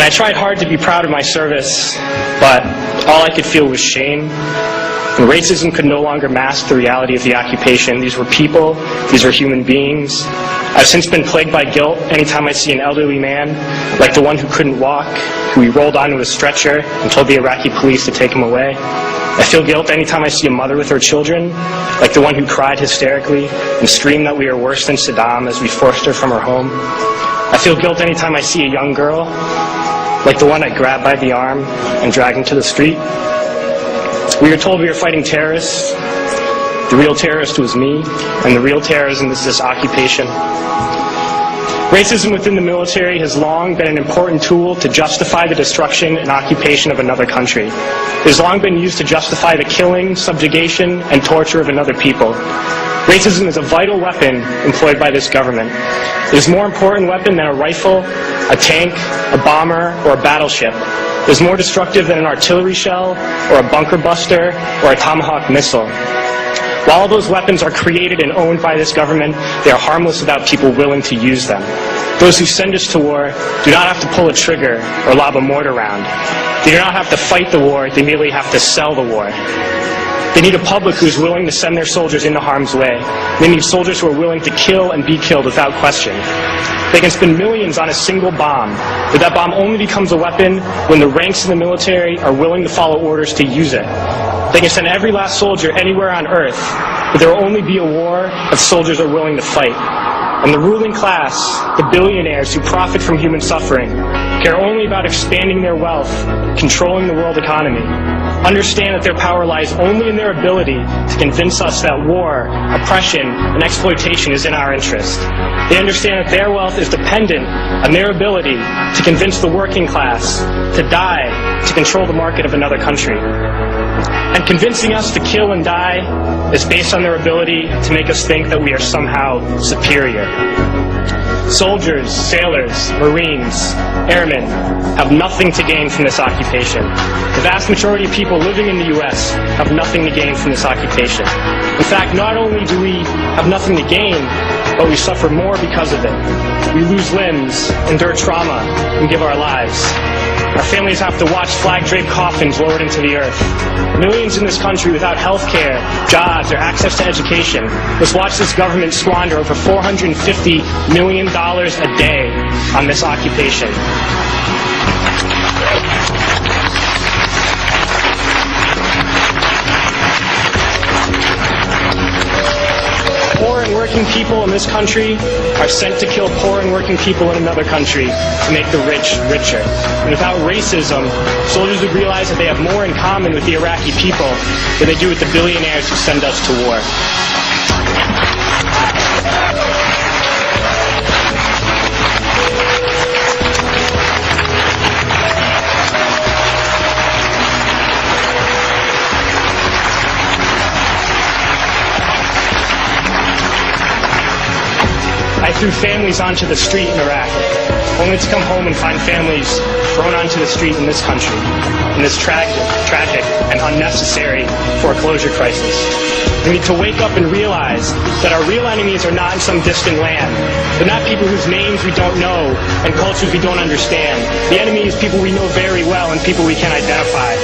I tried hard to be proud of my service, but all I could feel was shame. And racism could no longer mask the reality of the occupation. These were people, these were human beings. I've since been plagued by guilt anytime I see an elderly man, like the one who couldn't walk, who we rolled onto a stretcher and told the Iraqi police to take him away. I feel guilt anytime I see a mother with her children, like the one who cried hysterically and screamed that we are worse than Saddam as we forced her from her home. I feel guilt anytime I see a young girl, like the one I grabbed by the arm and dragged into the street. We were told we were fighting terrorists. The real terrorist was me, and the real terrorism is this occupation. Racism within the military has long been an important tool to justify the destruction and occupation of another country. It has long been used to justify the killing, subjugation, and torture of another people. Racism is a vital weapon employed by this government. It is a more important weapon than a rifle, a tank, a bomber, or a battleship. It is more destructive than an artillery shell, or a bunker buster, or a Tomahawk missile. While all those weapons are created and owned by this government, they are harmless without people willing to use them. Those who send us to war do not have to pull a trigger or lob a mortar round. They do not have to fight the war, they merely have to sell the war. They need a public who is willing to send their soldiers into harm's way. They need soldiers who are willing to kill and be killed without question. They can spend millions on a single bomb, but that bomb only becomes a weapon when the ranks in the military are willing to follow orders to use it. They can send every last soldier anywhere on earth, but there will only be a war if soldiers are willing to fight. And the ruling class, the billionaires who profit from human suffering, care only about expanding their wealth, controlling the world economy. Understand that their power lies only in their ability to convince us that war, oppression, and exploitation is in our interest. They understand that their wealth is dependent on their ability to convince the working class to die to control the market of another country. And convincing us to kill and die is based on their ability to make us think that we are somehow superior. Soldiers, sailors, Marines, airmen have nothing to gain from this occupation. The vast majority of people living in the U.S. have nothing to gain from this occupation. In fact, not only do we have nothing to gain, but we suffer more because of it. We lose limbs, endure trauma, and give our lives. Our families have to watch flag-draped coffins lowered into the earth. Millions in this country without health care, jobs, or access to education must watch this government squander over $450 million a day on this occupation. Poor and working people in this country are sent to kill poor and working people in another country to make the rich richer. And without racism, soldiers would realize that they have more in common with the Iraqi people than they do with the billionaires who send us to war. I threw families onto the street in Iraq, only to come home and find families thrown onto the street in this country, in this tragic and unnecessary foreclosure crisis. We need to wake up and realize that our real enemies are not in some distant land. They're not people whose names we don't know and cultures we don't understand. The enemy is people we know very well and people we can identify.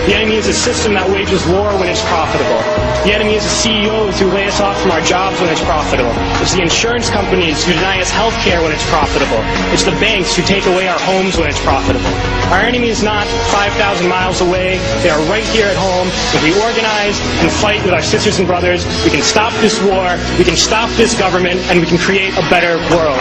The enemy is a system that wages war when it's profitable. The enemy is the CEOs who lay us off from our jobs when it's profitable. It's the insurance companies who deny us health care when it's profitable. It's the banks who take away our homes when it's profitable. Our enemy is not 5,000 miles away. They are right here at home. If we organize and fight with our sisters and brothers, we can stop this war, we can stop this government, and we can create a better world.